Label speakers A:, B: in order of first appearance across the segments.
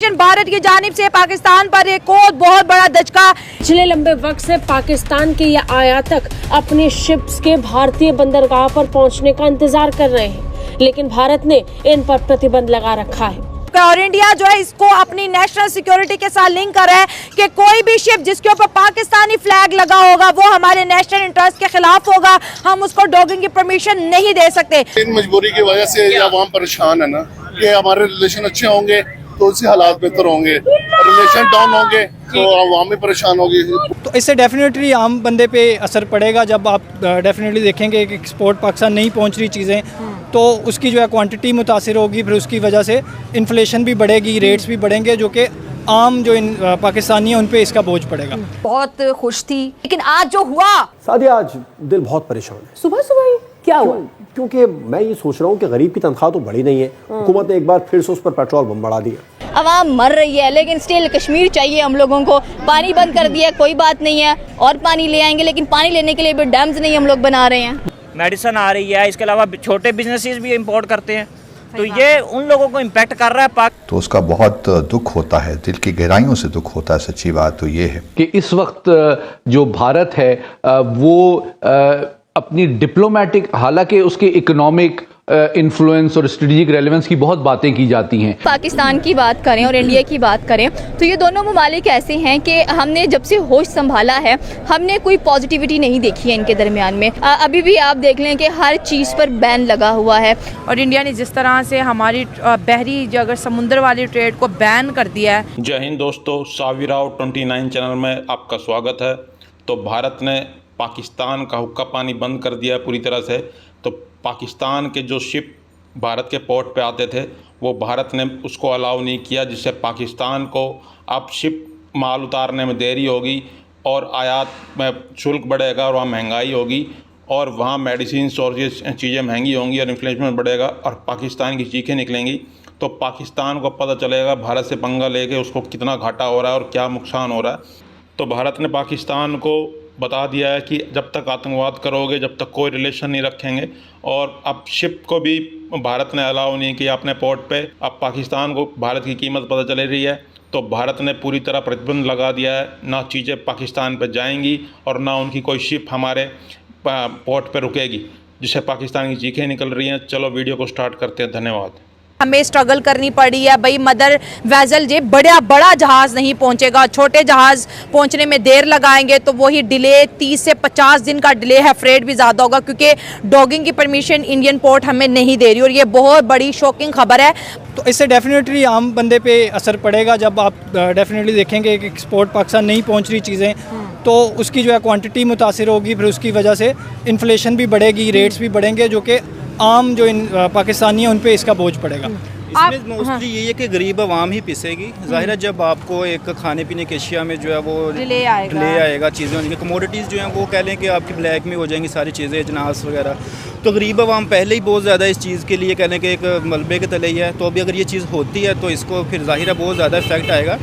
A: भारत की जानिब से पाकिस्तान पर एक और बहुत बड़ा दचका।
B: पिछले लंबे वक्त से पाकिस्तान के ये आयातक अपने शिप्स के भारतीय बंदरगाह पर पहुंचने का इंतजार कर रहे हैं, लेकिन भारत ने इन पर प्रतिबंध लगा रखा है
A: और इंडिया जो है इसको अपनी नेशनल सिक्योरिटी के साथ लिंक कर रहा है कि कोई भी शिप जिसके ऊपर पाकिस्तानी फ्लैग लगा होगा वो हमारे नेशनल इंटरेस्ट के खिलाफ होगा, हम उसको डॉकिंग की परमिशन नहीं दे सकते।
C: इन मजबूरी की वजह से अवाम परेशान है ना कि हमारे रिलेशन अच्छे होंगे तो उससे हालात बेहतर होंगे, रिलेशन डाउन होंगे तो अवाम भी परेशान होगी।
D: तो इससे डेफिनेटली आम बंदे पे असर पड़ेगा। जब आप डेफिनेटली देखेंगे कि एक्सपोर्ट पाकिस्तान नहीं पहुंच रही चीज़ें तो उसकी जो है क्वांटिटी मुतासिर होगी, फिर उसकी वजह से इन्फ्लेशन भी बढ़ेगी, रेट्स भी बढ़ेंगे, जो कि आम जो पाकिस्तानी हैं उन पे इसका बोझ पड़ेगा।
A: बहुत खुश थी लेकिन आज जो हुआ
E: सादिया, आज दिल बहुत परेशान है।
A: सुबह सुबह क्या हुआ?
E: क्योंकि मैं ये सोच रहा हूँ कि गरीब की तनख्वाह तो बढ़ी नहीं है, हुकूमत ने एक बार फिर से उस पर पेट्रोल बम बढ़ा दिया।
F: अवाम मर रही है लेकिन स्टिल कश्मीर चाहिए हम लोगों को। पानी बंद कर दिया, कोई बात नहीं है, और पानी ले आएंगे, लेकिन पानी लेने के लिए भी डैम्स नहीं हम लोग बना रहे हैं।
G: मेडिसिन आ रही है, इसके अलावा छोटे बिजनेसेस भी इंपोर्ट करते हैं, तो ये उन लोगों को इम्पैक्ट कर रहा है।
H: तो उसका बहुत दुख होता है, दिल की गहराइयों से दुख होता है। सच्ची बात तो ये है
I: कि इस वक्त जो भारत है वो अपनी डिप्लोमेटिक, हालांकि उसके इकोनॉमिक इन्फ्लुएंस और स्ट्रेटेजिक रेलेवेंस की बहुत बातें की जाती हैं।
F: पाकिस्तान की बात करें और इंडिया की बात करें तो ये दोनों ममालिक ऐसे हैं कि हमने जब से होश संभाला है हमने कोई पॉजिटिविटी नहीं देखी है इनके दरमियान में। अभी भी आप देख लें कि हर चीज़ पर बैन लगा हुआ है,
A: और इंडिया ने जिस तरह से हमारी बहरी जो अगर समुद्र वाली ट्रेड को बैन कर दिया है।
J: जय हिंद दोस्तों, साविराव 29 चैनल में आपका स्वागत है। तो भारत ने पाकिस्तान का हुक्का पानी बंद कर दिया है पूरी तरह से। तो पाकिस्तान के जो शिप भारत के पोर्ट पे आते थे वो भारत ने उसको अलाउ नहीं किया, जिससे पाकिस्तान को अब शिप माल उतारने में देरी होगी और आयात में शुल्क बढ़ेगा और वहाँ महंगाई होगी और वहाँ मेडिसिन और ये चीज़ें महंगी होंगी और इन्फ्लेशन बढ़ेगा और पाकिस्तान की चीखें निकलेंगी। तो पाकिस्तान को पता चलेगा भारत से पंगा लेके उसको कितना घाटा हो रहा है और क्या नुकसान हो रहा है। तो भारत ने पाकिस्तान को बता दिया है कि जब तक आतंकवाद करोगे जब तक कोई रिलेशन नहीं रखेंगे। और अब शिप को भी भारत ने अलाउ नहीं किया अपने पोर्ट पे। अब पाकिस्तान को भारत की कीमत पता चल रही है तो भारत ने पूरी तरह प्रतिबंध लगा दिया है, ना चीज़ें पाकिस्तान पे जाएंगी और ना उनकी कोई शिप हमारे पोर्ट पे रुकेगी, जिससे पाकिस्तान की चीखें निकल रही हैं। चलो वीडियो को स्टार्ट करते हैं। धन्यवाद।
A: हमें स्ट्रगल करनी पड़ी है भाई, मदर वेजल जे बड़ा जहाज़ नहीं पहुंचेगा, छोटे जहाज़ पहुंचने में देर लगाएंगे तो वही डिले 30 से 50 दिन का डिले है, फ्रेट भी ज़्यादा होगा क्योंकि डॉगिंग की परमिशन इंडियन पोर्ट हमें नहीं दे रही और ये बहुत बड़ी शॉकिंग खबर है।
D: तो इससे डेफिनेटली आम बंदे पे असर पड़ेगा। जब आप डेफिनेटली देखेंगे कि एक्सपोर्ट पाकिस्तान नहीं पहुंच रही चीज़ें तो उसकी जो है क्वांटिटी मुतासिर होगी, फिर उसकी वजह से इन्फ्लेशन भी बढ़ेगी, रेट्स भी बढ़ेंगे, जो कि आम जो पाकिस्तानी हैं उन पे इसका बोझ पड़ेगा।
K: इसमें मोस्टली यही है कि गरीब आवाम ही पिसेगी। ज़ाहिर है जब आपको एक खाने पीने के अशिया में जो है वो डिले आएगा, चीज़ें हो जाएंगी, कमोडिटीज़ जो हैं वो कह लें कि आपकी ब्लैक में हो जाएंगी सारी चीज़ें, अजनास वगैरह। तो गरीब आवाम पहले ही बहुत ज़्यादा इस चीज़ के लिए कह लें कि एक मलबे के तले ही है। तो अभी अगर ये चीज़ होती है तो इसको फिर ज़ाहिर है बहुत ज़्यादा इफेक्ट आएगा।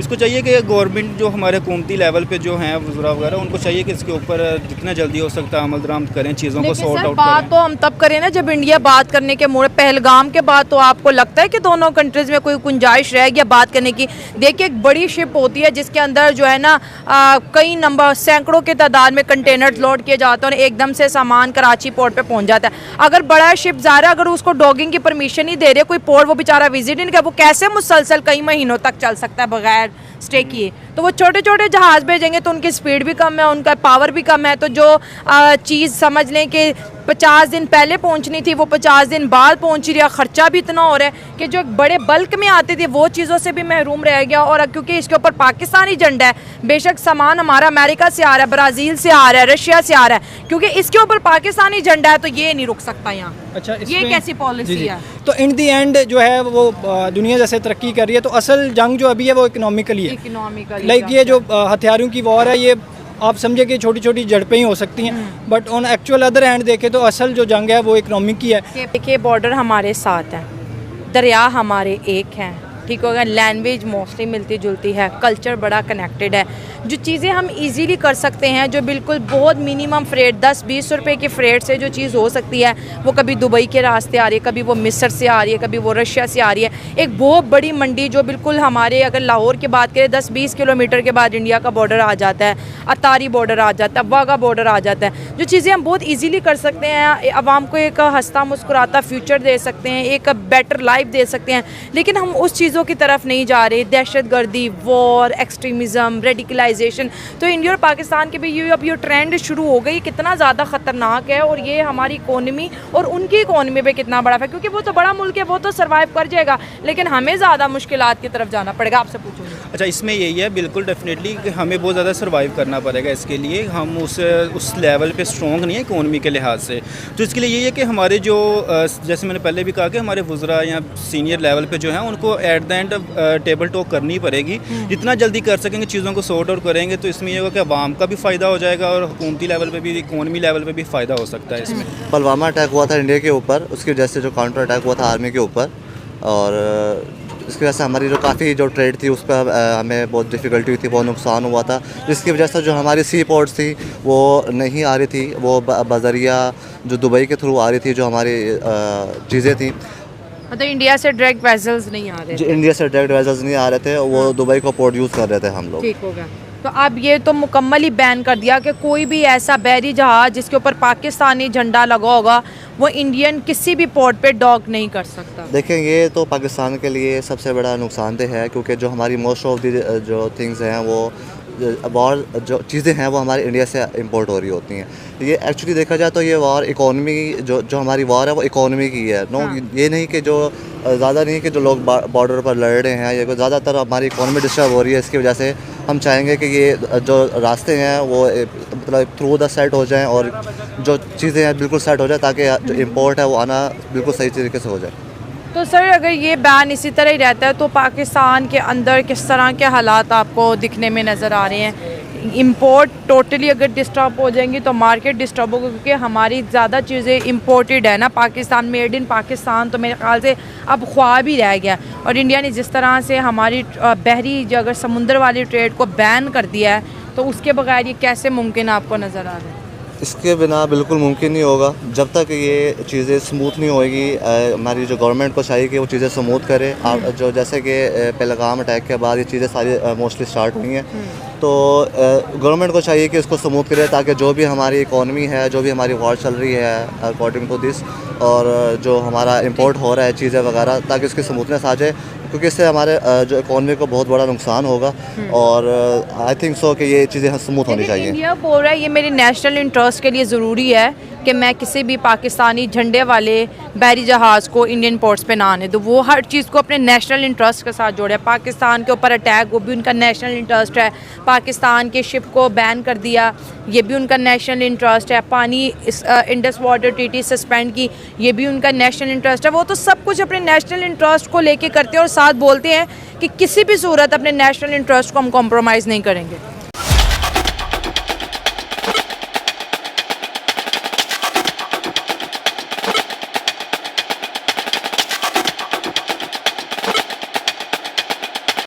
K: इसको चाहिए कि गवर्नमेंट जो हमारे हुकूमती लेवल पे जो हैं वज़रा वगैरह उनको चाहिए कि इसके ऊपर जितना जल्दी हो सकता है अमल दरामद करें, चीज़ों को सॉर्ट आउट करें।
A: बात तो हम तब करें ना जब इंडिया बात करने के मोड़। पहलगाम के बाद तो आपको लगता है कि दोनों कंट्रीज़ में कोई गुंजाइश रह गया बात करने की? देखिए एक बड़ी शिप होती है जिसके अंदर जो है ना कई नंबर सैकड़ों के तादाद में कंटेनर लोड किए जाते हैं और एकदम से सामान कराची पोर्ट पे पहुंच जाता है। अगर बड़ा शिप जा रहा है, अगर उसको डॉगिंग की परमिशन ही दे रहे, कोई पोर्ट वो बेचारा विजिट नहीं कर, वो कैसे मुसलसल कई महीनों तक चल सकता है बगैर स्टे किए? तो वो छोटे छोटे जहाज़ भेजेंगे तो उनकी स्पीड भी कम है, उनका पावर भी कम है। तो जो चीज़ समझ लें कि 50 दिन पहले पहुंचनी थी वो 50 दिन बाद पहुंच रही है, ख़र्चा भी इतना हो रहा है कि जो बड़े बल्क में आती थी वो चीज़ों से भी महरूम रह गया। और क्योंकि इसके ऊपर पाकिस्तानी झंडा है, बेशक सामान हमारा अमेरिका से आ रहा है, ब्राज़ील से आ रहा है, रशिया से आ रहा है, क्योंकि इसके ऊपर पाकिस्तानी झंडा है तो ये नहीं रुक सकता यहाँ।
D: अच्छा,
A: ये कैसी पॉलिसी है?
D: तो इन दी एंड जो है वो दुनिया जैसे तरक्की कर रही है तो असल जंग जो अभी है वो इकोनॉमिकली है। लाइक ये जो हथियारों की वॉर है ये आप समझे कि छोटी छोटी झड़पें ही हो सकती हैं, but on actual other hand देखें तो असल जो जंग है वो इकोनॉमिक की है।
A: देखिए बॉर्डर हमारे साथ है, दरिया हमारे एक हैं, ठीक होगा, लैंग्वेज मोस्टली मिलती जुलती है, कल्चर बड़ा कनेक्टेड है। जो चीज़ें हम इजीली कर सकते हैं, जो बिल्कुल बहुत मिनिमम फ्रेट 10-20 रुपए के फ्रेट से जो चीज़ हो सकती है, वो कभी दुबई के रास्ते आ रही है, कभी वो मिस्र से आ रही है, कभी वो रशिया से आ रही है। एक बहुत बड़ी मंडी जो बिल्कुल हमारे, अगर लाहौर की बात करें 10-20 किलोमीटर के बाद इंडिया का बॉर्डर आ जाता है, अतारी बॉर्डर आ जाता है, वाघा बॉर्डर आ जाता है। जो चीज़ें हम बहुत ईजीली कर सकते हैं, आवाम को एक हंसता मुस्कुराता फ्यूचर दे सकते हैं, एक बेटर लाइफ दे सकते हैं, लेकिन हम उस चीज़ों की तरफ नहीं जा रहे। दहशतगर्दी, वॉर, एक्सट्रीमिज़म, रेडिकलाइजेशन, तो इंडिया और पाकिस्तान के भी ये अब ये ट्रेंड शुरू हो गई, कितना ज़्यादा ख़तरनाक है और ये हमारी इकोनॉमी और उनकी इकोनॉमी पे कितना बड़ा है, क्योंकि वो तो बड़ा मुल्क है, वो तो सर्वाइव कर जाएगा, लेकिन हमें ज़्यादा मुश्किलात की तरफ जाना पड़ेगा। आपसे पूछूंगी।
K: अच्छा, इसमें यही है बिल्कुल डेफिनेटली कि हमें बहुत ज़्यादा सर्वाइव करना पड़ेगा। इसके लिए हम उस लेवल पे स्ट्रॉन्ग नहीं है इकोनॉमी के लिहाज से। तो इसके लिए यही है कि हमारे जो जैसे मैंने पहले भी कहा कि हमारे वुज़रा या सीनियर लेवल पे जो है उनको at the end table talk करनी पड़ेगी। जितना जल्दी कर सकेंगे चीज़ों को सॉर्ट आउट करेंगे तो इसमें ये होगा कि आवाम का भी फ़ायदा हो जाएगा और हुकूमती लेवल पे भी, इकोनॉमी लेवल पे भी फ़ायदा हो सकता है इसमें।
L: पुलवामा अटैक हुआ था इंडिया के ऊपर, उसकी वजह से जो काउंटर अटैक हुआ था आर्मी के ऊपर, और इसकी वजह से हमारी जो काफ़ी जो ट्रेड थी उस पर हमें बहुत डिफ़िकल्टी हुई थी, बहुत नुकसान हुआ था, जिसकी वजह से जो हमारी सी पोर्ट्स थी वो नहीं आ रही थी, वो बजरिया जो दुबई के थ्रू आ रही थी, जो हमारी चीज़ें थी,
A: मतलब इंडिया से डायरेक्ट वेसल्स नहीं आ रहे थे।
L: इंडिया से डायरेक्ट वेसल्स नहीं आ रहे थे, वो दुबई को पोर्ट यूज़ कर रहे थे हम लोग।
A: ठीक हो गया। तो अब ये तो मुकम्मल ही बैन कर दिया कि कोई भी ऐसा बहरी जहाज़ जिसके ऊपर पाकिस्तानी झंडा लगा होगा वो इंडियन किसी भी पोर्ट पे डॉक नहीं कर सकता।
L: देखें, ये तो पाकिस्तान के लिए सबसे बड़ा नुकसानदेह है, क्योंकि जो हमारी मोस्ट ऑफ दी जो थिंग्स हैं वो वॉर जो चीज़ें हैं वो हमारे इंडिया से इंपोर्ट हो रही होती हैं। ये एक्चुअली देखा जाए तो ये वॉर इकोनॉमी जो हमारी वॉर है वो इकोनॉमी की है। नो, ये नहीं कि जो ज़्यादा नहीं कि जो लोग बॉर्डर पर लड़ रहे हैं, ये ज़्यादातर हमारी इकोनॉमी डिस्टर्ब हो रही है। इसकी वजह से हम चाहेंगे कि ये जो रास्ते हैं वो मतलब थ्रू द सेट हो जाएं और जो चीज़ें हैं बिल्कुल सेट हो जाए, ताकि जो इम्पोर्ट है वो आना बिल्कुल सही तरीके से हो जाए।
A: तो सर, अगर ये बैन इसी तरह ही रहता है तो पाकिस्तान के अंदर किस तरह के हालात आपको दिखने में नज़र आ रहे हैं? इंपोर्ट टोटली अगर डिस्टर्ब हो जाएंगी तो मार्केट डिस्टर्ब होगा, क्योंकि हमारी ज़्यादा चीज़ें इंपोर्टेड है ना, पाकिस्तान, मेड इन पाकिस्तान तो मेरे ख्याल से अब ख्वाब ही रह गया। और इंडिया ने जिस तरह से हमारी बहरी जो अगर समुद्र वाली ट्रेड को बैन कर दिया है तो उसके बगैर ये कैसे मुमकिन आपको नज़र आ रहा है?
L: इसके बिना बिल्कुल मुमकिन नहीं होगा जब तक ये चीज़ें स्मूथ नहीं होएगी। हमारी जो गवर्नमेंट को चाहिए कि वो चीज़ें स्मूथ करे। जो जैसे कि पहलगाम अटैक के बाद ये चीज़ें सारी मोस्टली स्टार्ट हुई हैं, तो गवर्नमेंट को चाहिए कि इसको स्मूथ करे, ताकि जो भी हमारी इकोनॉमी है, जो भी हमारी वॉर चल रही है अकॉर्डिंग टू दिस, और जो हमारा इंपोर्ट हो रहा है चीज़ें वगैरह, ताकि उसकी स्मूथनेस आ जाए, क्योंकि इससे हमारे जो इकोनॉमी को बहुत बड़ा नुकसान होगा। और आई थिंक सो कि ये चीज़ें स्मूथ होनी चाहिए।
A: इंडिया बोल रहा है ये मेरे नेशनल इंटरेस्ट के लिए ज़रूरी है कि मैं किसी भी पाकिस्तानी झंडे वाले बहरी जहाज़ को इंडियन पोर्ट्स पे ना आने दूँ। वो हर चीज़ को अपने नेशनल इंटरेस्ट के साथ जोड़े। पाकिस्तान के ऊपर अटैक, वो भी उनका नेशनल इंटरेस्ट है। पाकिस्तान के शिप को बैन कर दिया, ये भी उनका नेशनल इंटरेस्ट है। पानी इंडस वाटर ट्रीटी सस्पेंड की, ये भी उनका नेशनल इंटरेस्ट है। वो तो सब कुछ अपने नेशनल इंटरेस्ट को लेके करते हैं और साथ बोलते हैं कि किसी भी सूरत अपने नेशनल इंटरेस्ट को हम कॉम्प्रोमाइज़ नहीं करेंगे।